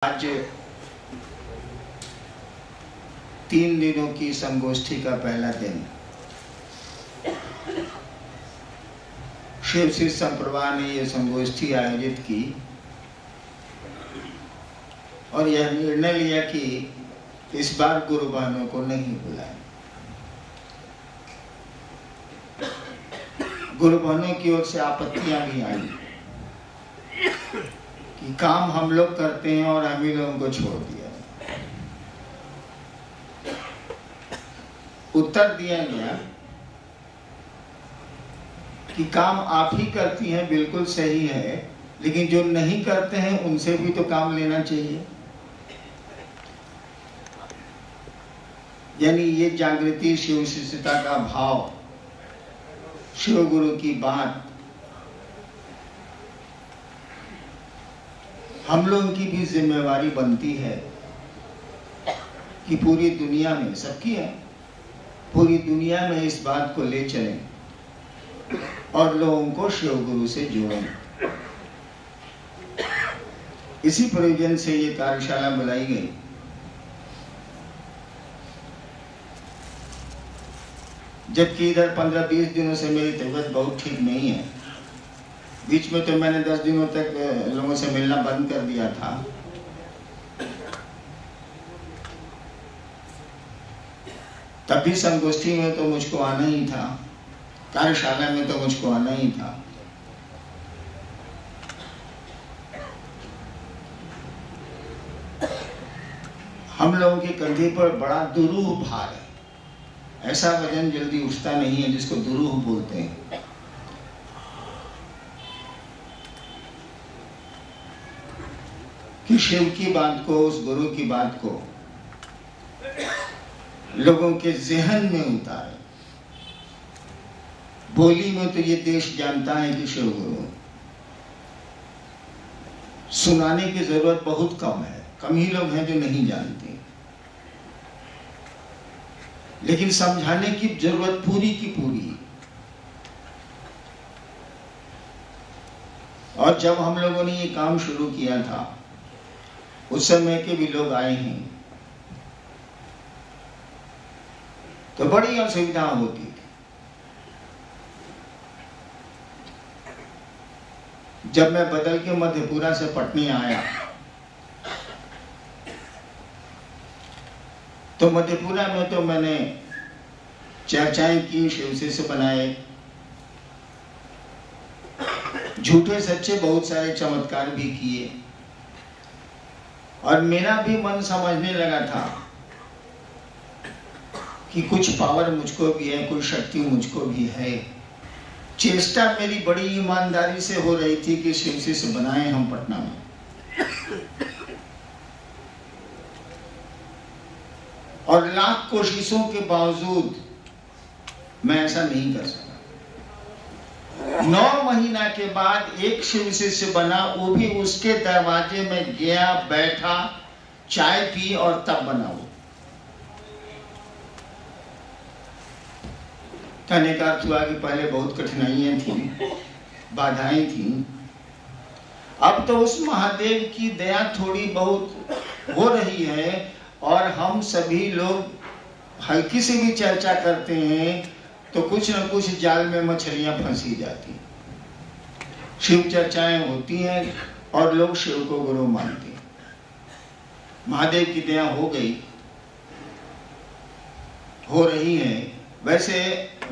आज 3 दिनों की संगोष्ठी का पहला दिन शिव शिष्य संप्रभा ने यह संगोष्ठी आयोजित की और यह निर्णय लिया कि इस बार गुरु बहनों को नहीं बुलाएं। गुरु बहनों की ओर से आपत्तियां भी आई कि काम हम लोग करते हैं और हम ही लोगों को छोड़ दिया। उत्तर दिया गया कि काम आप ही करती हैं, बिल्कुल सही है, लेकिन जो नहीं करते हैं उनसे भी तो काम लेना चाहिए। यानी ये जागृति, शिव शिष्यता का भाव, शिव गुरु की बात हम लोगों की भी जिम्मेवारी बनती है कि पूरी दुनिया में, सबकी है, पूरी दुनिया में इस बात को ले चलें और लोगों को शिव गुरु से जोड़ें। इसी प्रयोजन से ये कार्यशाला बुलाई गई। जबकि इधर 15-20 दिनों से मेरी तबीयत बहुत ठीक नहीं है। बीच में तो मैंने 10 दिनों तक लोगों से मिलना बंद कर दिया था। तब भी संगोष्ठी में तो मुझको आना ही था, कार्यशाला में तो मुझको आना ही था। हम लोगों के कंधे पर बड़ा दुरूह भार है। ऐसा वजन जल्दी उठता नहीं है जिसको दुरूह बोलते हैं। कि शिव की बात को, उस गुरु की बात को लोगों के ज़हन में उतारे। बोली में तो ये देश जानता है कि शिव गुरु, सुनाने की जरूरत बहुत कम है, कम ही लोग हैं जो नहीं जानते, लेकिन समझाने की जरूरत पूरी की पूरी। और जब हम लोगों ने ये काम शुरू किया था, उस समय के भी लोग आए हैं, तो बड़ी असुविधा होती थी। जब मैं बदल के मधेपुरा से पटनी आया तो मधेपुरा में तो मैंने चर्चाएं की, शिव शिष्य बनाए, झूठे सच्चे बहुत सारे चमत्कार भी किए और मेरा भी मन समझने लगा था कि कुछ पावर मुझको भी है, कुछ शक्ति मुझको भी है। चेष्टा मेरी बड़ी ईमानदारी से हो रही थी कि शिव शिष्य बनाए हम पटना में। और लाख कोशिशों के बावजूद मैं ऐसा नहीं कर सका। 9 महीना के बाद एक शिव शिष्य बना, वो भी उसके दरवाजे में गया, बैठा, चाय पी और तब बना वो। कहने का अर्थ हुआ कि पहले बहुत कठिनाइयां थी, बाधाएं थी। अब तो उस महादेव की दया थोड़ी बहुत हो रही है और हम सभी लोग हल्की से भी चर्चा करते हैं तो कुछ न कुछ जाल में मछलियां फंसी जाती। शिव चर्चाएं होती हैं और लोग शिव को गुरु मानते हैं। महादेव की दया हो गई, हो रही है। वैसे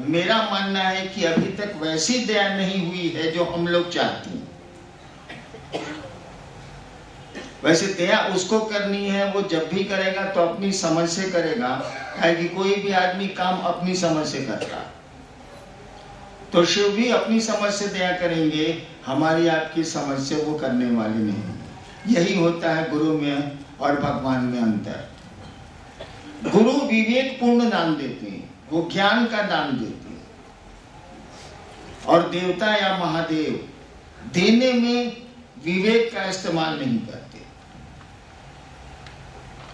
मेरा मानना है कि अभी तक वैसी दया नहीं हुई है जो हम लोग चाहते हैं। वैसे दया उसको करनी है, वो जब भी करेगा तो अपनी समझ से करेगा, कि कोई भी आदमी काम अपनी समझ से करता। तो शिव भी अपनी समझ से दया करेंगे, हमारी आपकी समझ से वो करने वाले नहीं। यही होता है गुरु में और भगवान में अंतर। गुरु विवेक पूर्ण दान देते हैं, वो ज्ञान का दान देते हैं, और देवता या महादेव देने में विवेक का इस्तेमाल नहीं करते।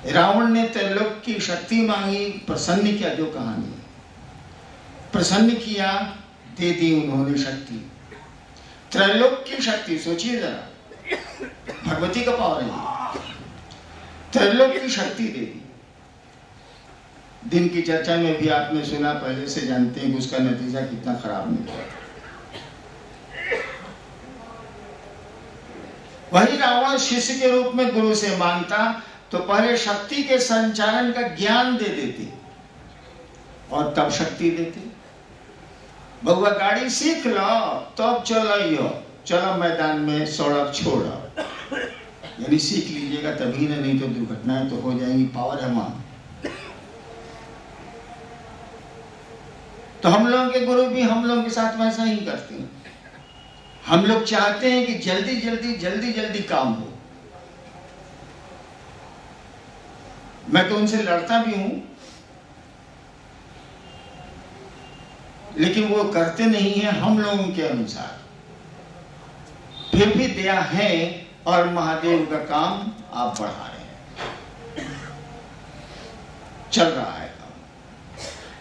रावण ने त्रैलोक की शक्ति मांगी, प्रसन्न किया, जो कहानी है, प्रसन्न किया, दे दी उन्होंने शक्ति। त्रैलोक की शक्ति सोचिए जरा, भगवती का पावर है। त्रैलोक की शक्ति दे दी। दिन की चर्चा में भी आपने सुना, पहले से जानते हैं कि उसका नतीजा कितना खराब निकला। वही रावण शिष्य के रूप में गुरु से मांगता तो पहले शक्ति के संचालन का ज्ञान दे देती और तब शक्ति देती। बउआ गाड़ी सीख लो तब चलो, चलो मैदान में सड़क छोड़ो, यानी सीख लीजिएगा तभी ना, नहीं तो दुर्घटनाएं तो हो जाएंगी, पावर है वहां। तो हम लोगों के गुरु भी हम लोगों के साथ वैसा ही करते हैं। हम लोग चाहते हैं कि जल्दी जल्दी काम हो। मैं तो उनसे लड़ता भी हूं, लेकिन वो करते नहीं है हम लोगों के अनुसार। फिर भी दया है और महादेव का काम आप बढ़ा रहे हैं, चल रहा है काम।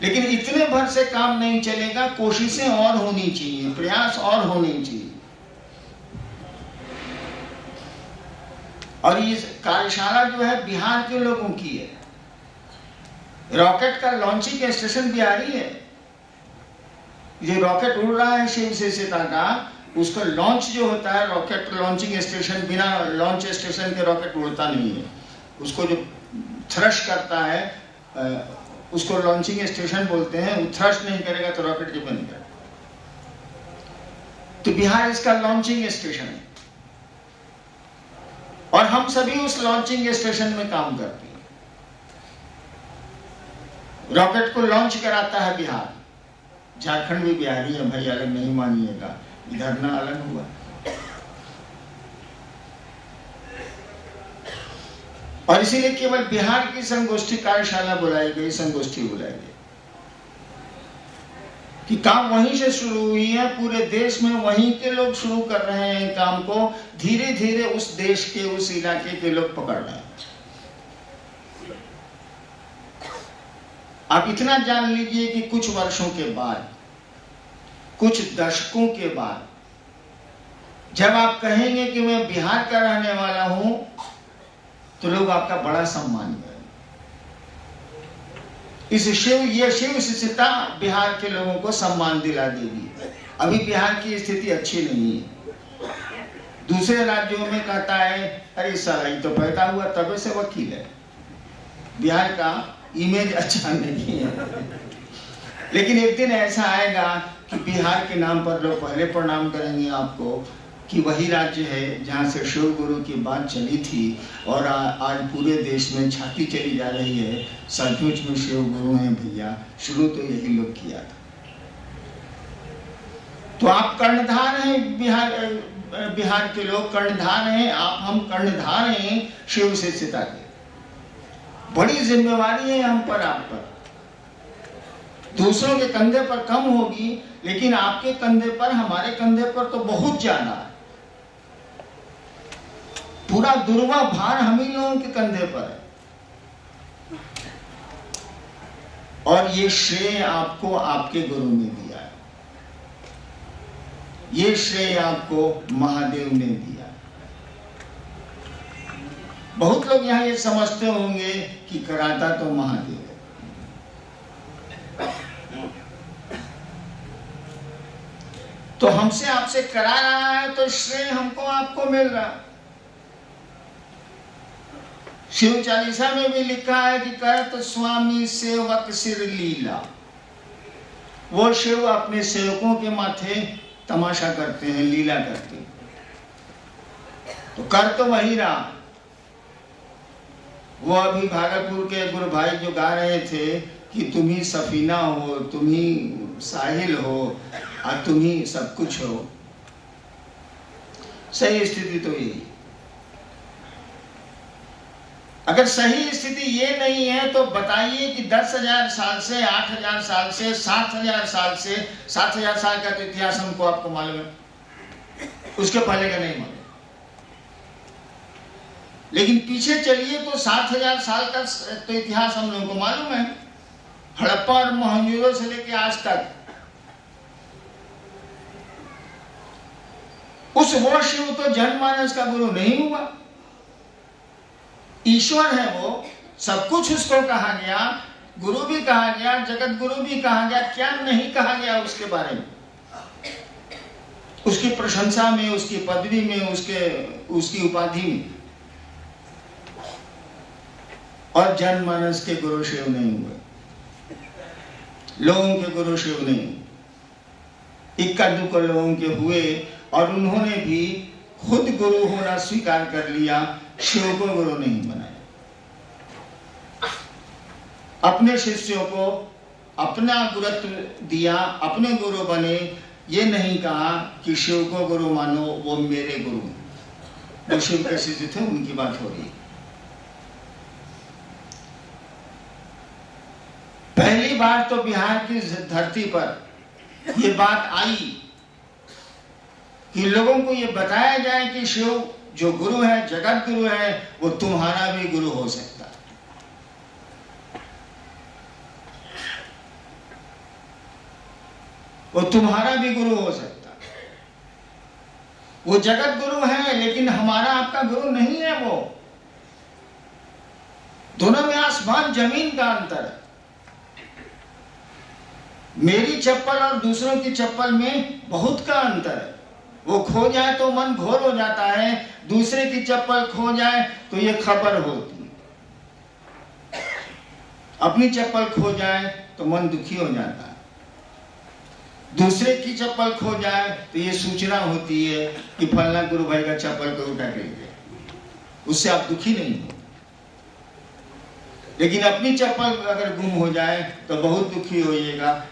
लेकिन इतने भर से काम नहीं चलेगा, कोशिशें और होनी चाहिए, प्रयास और होने चाहिए। और ये कार्यशाला जो है बिहार के लोगों की है। रॉकेट का लॉन्चिंग स्टेशन बिहारी है। ये रॉकेट उड़ रहा है शिव से सीता का, उसका लॉन्च जो होता है, रॉकेट लॉन्चिंग स्टेशन, बिना लॉन्च स्टेशन के रॉकेट उड़ता नहीं है। उसको जो थ्रश करता है उसको लॉन्चिंग स्टेशन बोलते हैं। वो थ्रश नहीं करेगा तो रॉकेट जो बनेगा। तो बिहार इसका लॉन्चिंग स्टेशन है और हम सभी उस लॉन्चिंग स्टेशन में काम करते हैं। रॉकेट को लॉन्च कराता है बिहार। झारखंड भी बिहारी है भाई, अलग नहीं मानिएगा, इधर ना अलग हुआ। और इसीलिए केवल बिहार की संगोष्ठी कार्यशाला बुलाई गई, संगोष्ठी बुलाई गई कि काम वहीं से शुरू हुई है। पूरे देश में वहीं के लोग शुरू कर रहे हैं काम को। धीरे धीरे उस देश के, उस इलाके के लोग पकड़ रहे हैं। आप इतना जान लीजिए कि कुछ वर्षों के बाद, कुछ दशकों के बाद, जब आप कहेंगे कि मैं बिहार का रहने वाला हूं, तो लोग आपका बड़ा सम्मान करेंगे। ये शिव शिष्यता बिहार के लोगों को सम्मान दिला देगी। अभी बिहार की स्थिति अच्छी नहीं है। दूसरे राज्यों में कहता है अरे साला ये तो पैदा हुआ तबे से वकील है। बिहार का इमेज अच्छा नहीं है। लेकिन एक दिन ऐसा आएगा कि बिहार के नाम पर लोग पहले प्रणाम करेंगे आपको कि वही राज्य है जहां से शिव गुरु की बात चली थी और आज पूरे देश में छाती चली जा रही है, सचमुच में शिव गुरु हैं भैया, शुरू तो यही लोग किया था। तो आप कर्णधार हैं, बिहार के लोग कर्णधार हैं, हम कर्णधार हैं शिव शिष्यता के। बड़ी जिम्मेवारी है हम पर, आप पर। दूसरों के कंधे पर कम होगी, लेकिन आपके कंधे पर, हमारे कंधे पर तो बहुत ज्यादा है। पूरा दुर्वा भार हम ही लोगों के कंधे पर है। और ये श्रेय आपको आपके गुरु ने दिया है, ये श्रेय आपको महादेव ने दिया। बहुत लोग यहां ये समझते होंगे कि कराता तो महादेव है। तो हमसे आपसे करा रहा है तो श्रेय हमको आपको मिल रहा है। शिव चालीसा में भी लिखा है कि करत स्वामी सेवक सिर लीला। वो शिव अपने सेवकों के माथे तमाशा करते हैं, लीला करते हैं। तो कर तो वही रहा। वो अभी भागलपुर के गुरु भाई जो गा रहे थे कि तुम ही सफीना हो, तुम ही साहिल हो और तुम ही सब कुछ हो। सही स्थिति तो यही। अगर सही स्थिति ये नहीं है तो बताइए कि 10,000 साल से, 8,000 साल से, 7,000 साल से, 7,000 साल का तो इतिहास हमको आपको मालूम है, उसके पहले का नहीं मालूम। लेकिन पीछे चलिए तो 7,000 साल का तो इतिहास हम लोगों को मालूम है। हड़प्पा और मोहनजोदड़ो से लेके आज तक उस वो शिव तो जनमानस का गुरु नहीं हुआ। ईश्वर है वो, सब कुछ उसको कहा गया, गुरु भी कहा गया, जगत गुरु भी कहा गया, क्या नहीं कहा गया उसके बारे में, उसकी प्रशंसा में, उसकी पदवी में, उसकी उपाधि में। और जनमानस के गुरु शिव नहीं हुए, लोगों के गुरु शिव नहीं, इक्का दुक्का लोगों के हुए, और उन्होंने भी खुद गुरु होना स्वीकार कर लिया, शिव को गुरु नहीं बनाया। अपने शिष्यों को अपना गुरुत्व दिया, अपने गुरु बने, ये नहीं कहा कि शिव को गुरु मानो, वो मेरे गुरु, वो शिव के शिष्य थे, उनकी बात हो रही। पहली बार तो बिहार की धरती पर ये बात आई कि लोगों को ये बताया जाए कि शिव जो गुरु है, जगत गुरु है, वो तुम्हारा भी गुरु हो सकता है। वो तुम्हारा भी गुरु हो सकता है। वो जगत गुरु है, लेकिन हमारा आपका गुरु नहीं है। वो दोनों में आसमान जमीन का अंतर है। मेरी चप्पल और दूसरों की चप्पल में बहुत का अंतर है। वो खो जाए तो मन घोर हो जाता है, दूसरे की चप्पल खो जाए तो ये खबर होती है। अपनी चप्पल खो जाए तो मन दुखी हो जाता है, दूसरे की चप्पल खो जाए तो ये सूचना होती है कि फलना गुरु भाई का चप्पल को उठा के गए। उससे आप दुखी नहीं हो, लेकिन अपनी चप्पल अगर गुम हो जाए तो बहुत दुखी होइएगा।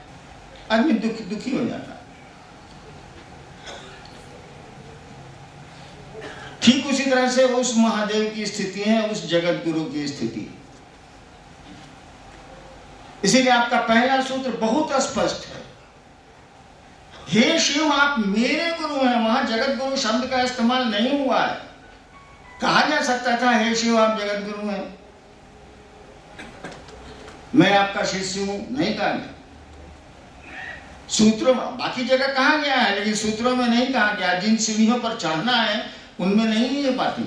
आदमी दुखी हो जाता है। ठीक उसी तरह से उस महादेव की स्थिति है, उस जगत गुरु की स्थिति। इसीलिए आपका पहला सूत्र बहुत स्पष्ट है, हे शिव आप मेरे गुरु हैं। वहां जगत गुरु शब्द का इस्तेमाल नहीं हुआ है। कहा जा सकता था हे शिव आप जगत गुरु हैं, मैं आपका शिष्य हूं, नहीं कहा गया। सूत्रों में बाकी जगह कहा गया है, लेकिन सूत्रों में नहीं कहा गया। जिन सीढ़ियों पर चढ़ना है उनमें नहीं है ये बातें।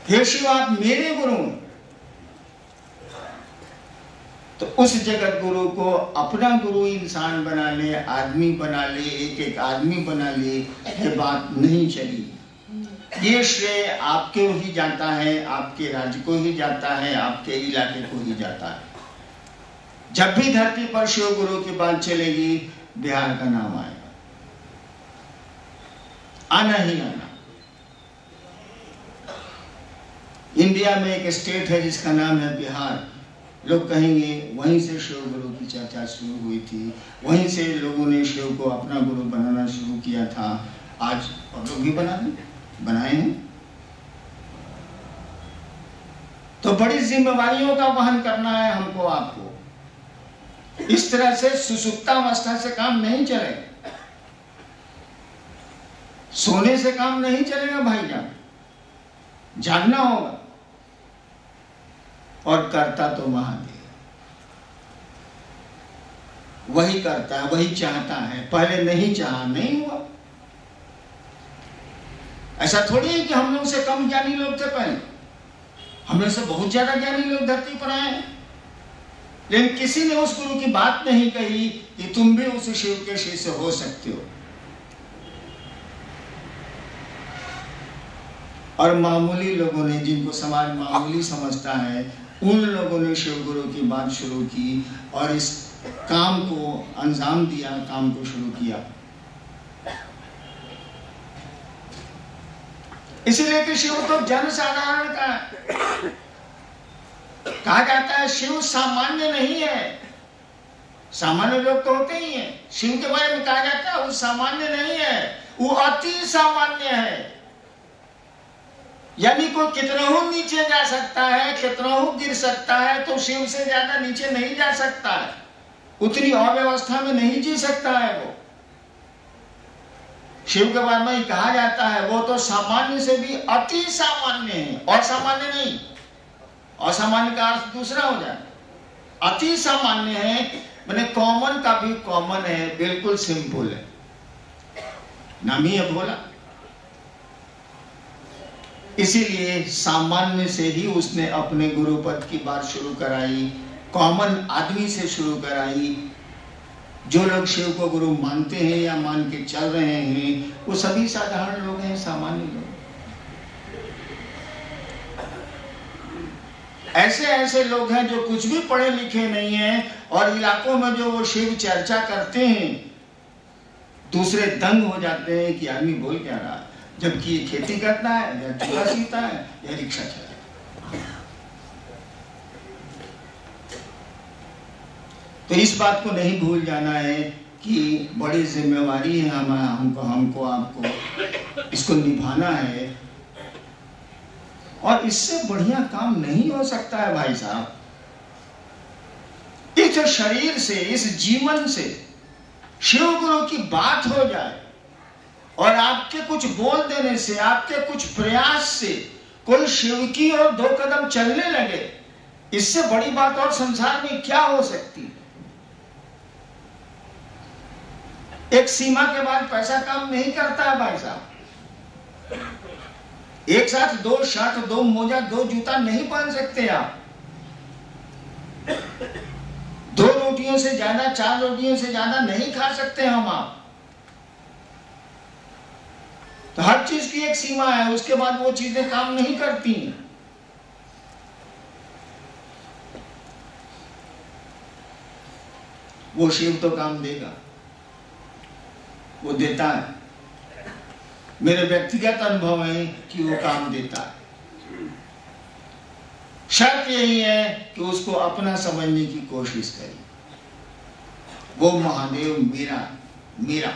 हे शिव आप मेरे गुरु हैं। तो उस जगत गुरु को अपना गुरु इंसान बना ले, आदमी बना ले, एक एक आदमी बना ले, ये बात नहीं चली। ये श्रेय आपके ही जाता है, आपके राज्य को ही जाता है, आपके इलाके को ही जाता है। जब भी धरती पर शिव गुरु की बात चलेगी, बिहार का नाम आएगा, आना ही आना। इंडिया में एक स्टेट है जिसका नाम है बिहार। लोग कहेंगे वहीं से शिव गुरु की चर्चा शुरू हुई थी, वहीं से लोगों ने शिव को अपना गुरु बनाना शुरू किया था। आज और लोग भी बनाए हैं। तो बड़ी जिम्मेवारियों का वहन करना है हमको, आपको। इस तरह से सुसुप्तावस्था से काम नहीं चलेगा, सोने से काम नहीं चलेगा भाईजान, जागना होगा। और करता तो महादेव, वही करता है, वही चाहता है। पहले नहीं चाहा, नहीं हुआ। ऐसा थोड़ी है कि हम लोग से कम ज्ञानी लोग थे पहले, हम लोग से बहुत ज्यादा ज्ञानी लोग धरती पर आए हैं। लेकिन किसी ने उस गुरु की बात नहीं कही कि तुम भी उस शिव के शिष्य हो सकते हो। और मामूली लोगों ने, जिनको समाज मामूली समझता है, उन लोगों ने शिव गुरु की बात शुरू की और इस काम को अंजाम दिया, काम को शुरू किया। इसीलिए कि शिव तो जन साधारण का है। कहा जाता है शिव सामान्य नहीं है। सामान्य लोग तो होते ही हैं। शिव के बारे में कहा जाता है वो सामान्य नहीं है, वो अति सामान्य है। यानी कोई कितनों नीचे जा सकता है, कितनों गिर सकता है, तो शिव से ज्यादा नीचे नहीं जा सकता है। उतनी अव्यवस्था में नहीं जी सकता है वो। शिव के बारे में कहा जाता है वो तो सामान्य से भी अति सामान्य है, असामान्य नहीं। असामान्य का अर्थ दूसरा हो जाए। अति सामान्य है मैंने कॉमन का भी कॉमन है, बिल्कुल सिंपल है। नाम ही है भोला। इसीलिए सामान्य से ही उसने अपने गुरु पद की बात शुरू कराई, कॉमन आदमी से शुरू कराई। जो लोग शिव को गुरु मानते हैं या मान के चल रहे हैं वो सभी साधारण लोग हैं, सामान्य लोग। ऐसे ऐसे लोग हैं जो कुछ भी पढ़े लिखे नहीं हैं और इलाकों में जो वो शिव चर्चा करते हैं दूसरे दंग हो जाते हैं कि आदमी बोल क्या रहा है, जबकि ये खेती करता है या चूल्हा सीता है या रिक्शा चलाता है। तो इस बात को नहीं भूल जाना है कि बड़ी जिम्मेवारी है हमको आपको इसको निभाना है, और इससे बढ़िया काम नहीं हो सकता है भाई साहब। इस शरीर से, इस जीवन से शिव गुरु की बात हो जाए और आपके कुछ बोल देने से, आपके कुछ प्रयास से कोई शिव की ओर 2 कदम चलने लगे, इससे बड़ी बात और संसार में क्या हो सकती है। एक सीमा के बाद पैसा काम नहीं करता है भाई साहब। एक साथ 2 शर्ट, 2 मोजा, 2 जूता नहीं पहन सकते आप। 2 रोटियों से ज्यादा, 4 रोटियों से ज्यादा नहीं खा सकते हम आप। तो हर चीज की एक सीमा है, उसके बाद वो चीजें काम नहीं करती। वो शिव तो काम देगा, वो देता है। मेरे व्यक्तिगत अनुभव है कि वो काम देता है। शर्त यही है कि उसको अपना समझने की कोशिश करिए। वो महादेव मेरा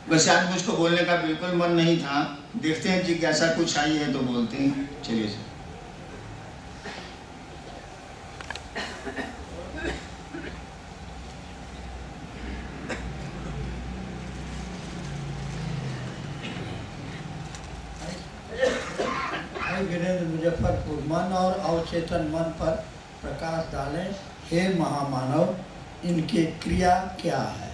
वैसे आज मुझको बोलने का बिल्कुल मन नहीं था। देखते हैं जिज्ञासा कुछ आई है तो बोलते हैं। चलिए सर। वीरेंद्र मुजफ्फरपुर, मन और अवचेतन मन पर प्रकाश डालें। हे महामानव, इनकी क्रिया क्या है?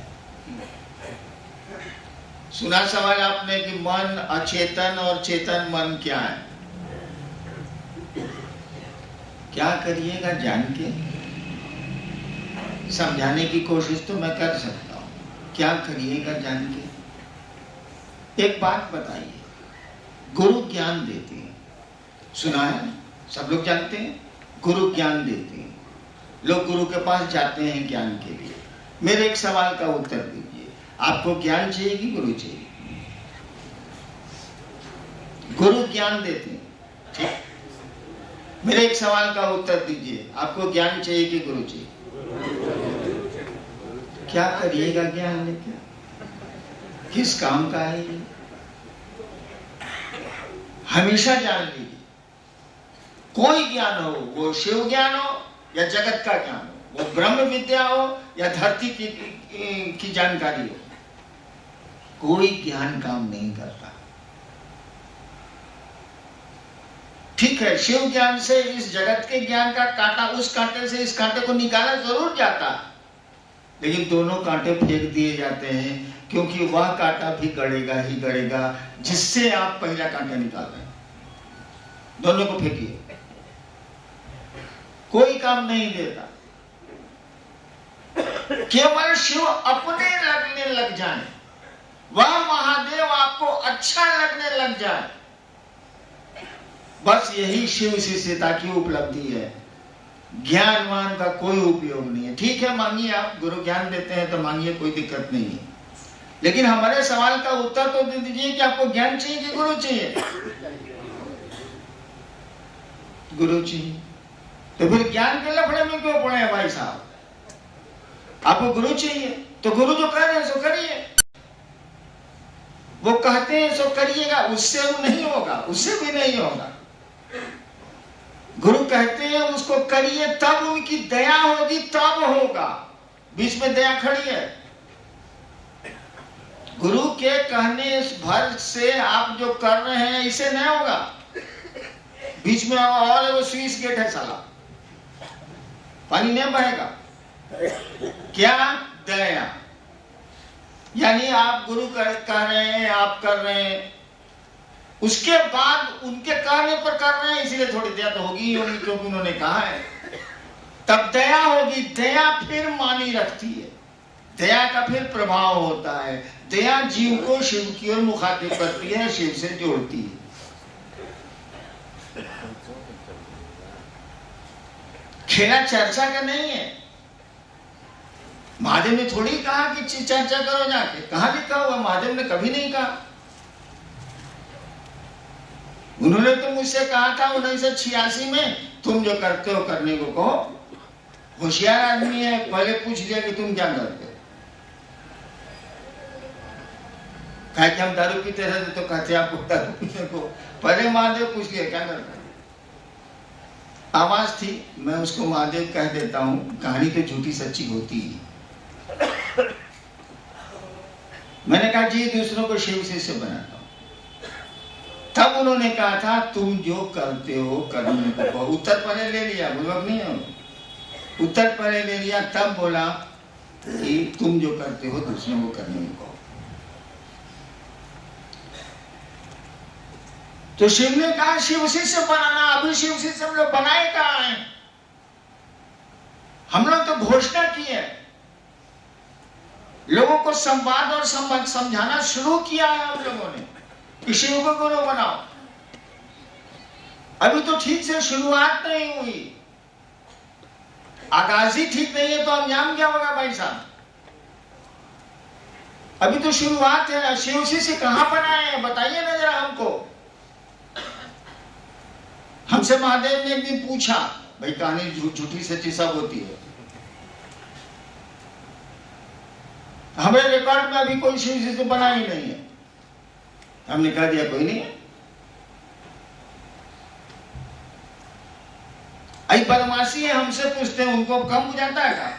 सुना सवाल आपने कि मन, अचेतन और चेतन मन क्या है। क्या करिएगा जान के, समझाने की कोशिश तो मैं कर सकता हूं। क्या करिएगा जान के। एक बात बताइए, गुरु ज्ञान देते हैं, सुना है, सब लोग जानते हैं। गुरु ज्ञान देते हैं, लोग गुरु के पास जाते हैं ज्ञान के लिए। मेरे एक सवाल का उत्तर दीजिए, आपको ज्ञान चाहिए कि गुरु चाहिए? गुरु ज्ञान देते हैं, ठीक। मेरे एक सवाल का उत्तर दीजिए, आपको ज्ञान चाहिए कि गुरु चाहिए? क्या करिएगा ज्ञान लेके? किस काम का है ये? हमेशा जान लीजिए, कोई ज्ञान हो, वो शिव ज्ञान हो या जगत का ज्ञान हो, वो ब्रह्म विद्या हो या धरती की जानकारी हो, कोई ज्ञान काम नहीं करता। ठीक है, शिव ज्ञान से इस जगत के ज्ञान का कांटा, उस कांटे से इस कांटे को निकाला जरूर जाता, लेकिन दोनों कांटे फेंक दिए जाते हैं, क्योंकि वह कांटा भी गड़ेगा ही गड़ेगा जिससे आप पहला कांटा निकाल रहे हैं। दोनों को फेंकिए, कोई काम नहीं देता। केवल शिव अपने लगने लग जाए, वह महादेव आपको अच्छा लगने लग जाए, बस यही शिव शिष्यता की उपलब्धि है। ज्ञानवान का कोई उपयोग नहीं है। ठीक है, मांगिए, आप गुरु ज्ञान देते हैं तो मांगिए, कोई दिक्कत नहीं है, लेकिन हमारे सवाल का उत्तर तो दे दीजिए कि आपको ज्ञान चाहिए कि गुरु चाहिए? गुरु चाहिए। तो फिर ज्ञान के लफड़े में क्यों पड़े हैं भाई साहब? आपको गुरु चाहिए तो गुरु जो कह रहे हैं सो करिए, वो कहते हैं सो करिएगा, उससे वो नहीं होगा, उससे भी नहीं होगा। गुरु कहते हैं उसको करिए, तब उनकी दया होगी, तब होगा। बीच में दया खड़ी है। गुरु के कहने भर से आप जो कर रहे हैं इसे नहीं होगा। बीच में और वो स्विच गेट है साला, पानी नहीं बहेगा। क्या दया, यानी आप गुरु कह रहे हैं, आप कर रहे हैं, उसके बाद उनके कहने पर कर रहे हैं, इसलिए थोड़ी दया तो होगी ही होगी, क्योंकि उन्होंने कहा है, तब दया होगी। दया फिर मानी रखती है, दया का फिर प्रभाव होता है। दया जीव को शिव की ओर मुखातिब करती है, शिव से जोड़ती है। खेला चर्चा का नहीं है। महादेव ने थोड़ी कहा कि चर्चा करो जाके, कहां लिखा हुआ? महादेव ने कभी नहीं कहा। उन्होंने तो मुझसे कहा था 1986 में, तुम जो करते हो करने को कहो। होशियार आदमी है, पहले पूछ लिया कि तुम क्या करते हो। कहा कि हम दारू पीते रहते, तो कहते आपको दारू पीने को। पहले महादेव पूछ लिया क्या करते हो। आवाज थी, मैं उसको महादेव कह देता हूं, कहानी तो झूठी सच्ची होती ही। मैंने कहा जी दूसरों को शिव से बनाता हूं। तब उन्होंने कहा था तुम जो करते हो करने को कहो। उत्तर पहले ले लिया, बुलवक नहीं है, उत्तर पहले ले लिया, तब बोला कि तुम जो करते हो दूसरों को करने को कहो। तो शिव ने कहा शिव शिष्य बनाना। अभी शिव शिष्य हम लोग बनाए कहां हैं? हम लोग तो घोषणा की है, लोगों को संवाद और समझाना शुरू किया है हम लोगों ने कि शिव को गुरु बनाओ। अभी तो ठीक से शुरुआत नहीं हुई, आगाज ही ठीक नहीं है, तो अंजाम क्या होगा भाई साहब? अभी तो शुरुआत है। शिव शिष्य कहां बनाए हैं बताइए ना जरा हमको। हमसे महादेव ने एक दिन पूछा, भाई कहानी झूठी सच्ची सब होती है, हमें रिकॉर्ड में अभी कोई शिव शिष्य बना ही नहीं है। हमने कह दिया कोई नहीं है। आई बदमाशी है, हमसे पूछते हैं, उनको कम हो जाता है क्या?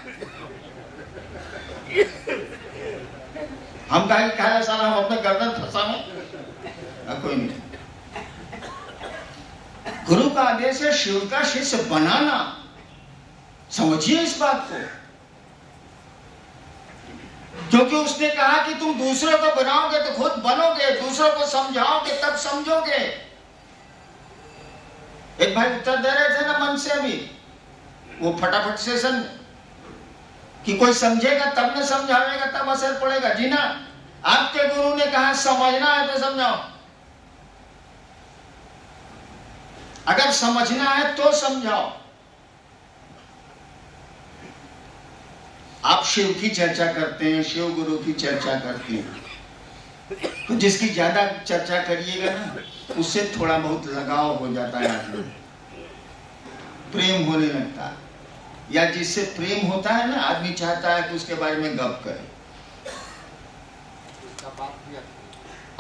हम कहा खाया साला हम अपने गर्दन फंसावे, कोई नहीं। गुरु का आदेश है शिव का शिष्य बनाना, समझिए इस बात को। क्योंकि उसने कहा कि तुम दूसरों को बनाओगे तो खुद बनोगे, दूसरों को समझाओगे तब समझोगे। एक भाई उत्तर दे रहे थे ना मन से अभी, वो फटाफट सेशन, कि कोई समझेगा तब न समझावेगा तब असर पड़ेगा। जी ना, आपके गुरु ने कहा समझना है तो समझाओ, अगर समझना है तो समझाओ। आप शिव की चर्चा करते हैं, शिव गुरु की चर्चा करते हैं, तो जिसकी ज्यादा चर्चा करिएगा ना, उससे थोड़ा बहुत लगाव हो जाता है, आदमी प्रेम होने लगता है। या जिससे प्रेम होता है ना, आदमी चाहता है कि उसके बारे में गप करे।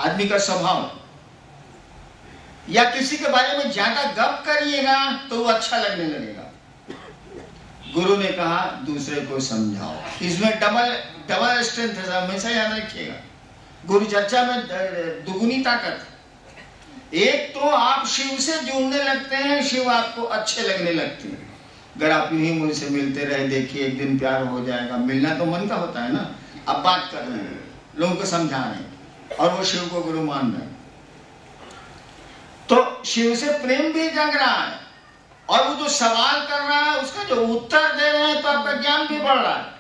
आदमी का स्वभाव, या किसी के बारे में ज्यादा गप करिएगा तो वो अच्छा लगने लगेगा। गुरु ने कहा दूसरे को समझाओ, इसमें डबल स्ट्रेंथ है, हमेशा याद रखिएगा। गुरु चर्चा में दुगुनी ताकत। एक तो आप शिव से जुड़ने लगते हैं, शिव आपको अच्छे लगने लगते हैं। अगर आप यूं ही मुझसे मिलते रहे, देखिए एक दिन प्यार हो जाएगा। मिलना तो मन का होता है ना, अब बात कर रहे हैं, लोगों को समझा रहे हैं, और वो शिव को गुरु मान रहे हैं, तो शिव से प्रेम भी जग रहा है। और वो जो सवाल कर रहा है उसका जो उत्तर दे रहे हैं, तो आपका ज्ञान भी बढ़ रहा है।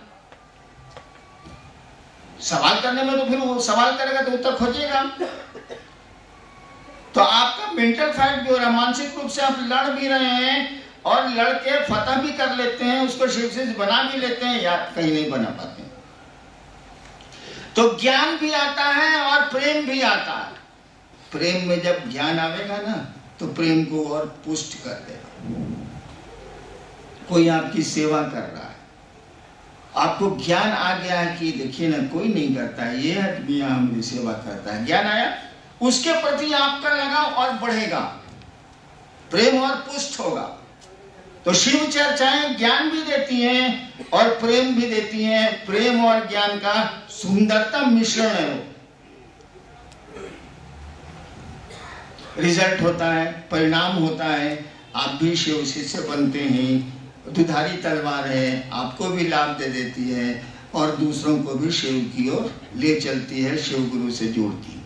सवाल करने में तो फिर वो सवाल करेगा तो उत्तर खोजेगा, तो आपका मेंटल फाइट भी हो रहा है, मानसिक रूप से आप लड़ भी रहे हैं, और लड़के फतह भी कर लेते हैं, उसको शिव से बना भी लेते हैं, या कहीं नहीं बना पाते। तो ज्ञान भी आता है और प्रेम भी आता है। प्रेम में जब ज्ञान आवेगा ना, तो प्रेम को और पुष्ट कर देगा। कोई आपकी सेवा कर रहा है, आपको ज्ञान आ गया है कि देखिए ना कोई नहीं करता है, ये आदमी हमारी सेवा करता है, ज्ञान आया, उसके प्रति आपका लगाव और बढ़ेगा, प्रेम और पुष्ट होगा। तो शिव चर्चाएं ज्ञान भी देती हैं और प्रेम भी देती हैं। प्रेम और ज्ञान का सुंदरतम मिश्रण है वो। रिजल्ट होता है, परिणाम होता है। आप भी शिव शिष्य बनते हैं, दुधारी तलवार है, आपको भी लाभ दे देती है, और दूसरों को भी शिव की ओर ले चलती है, शिव गुरु से जोड़ती है।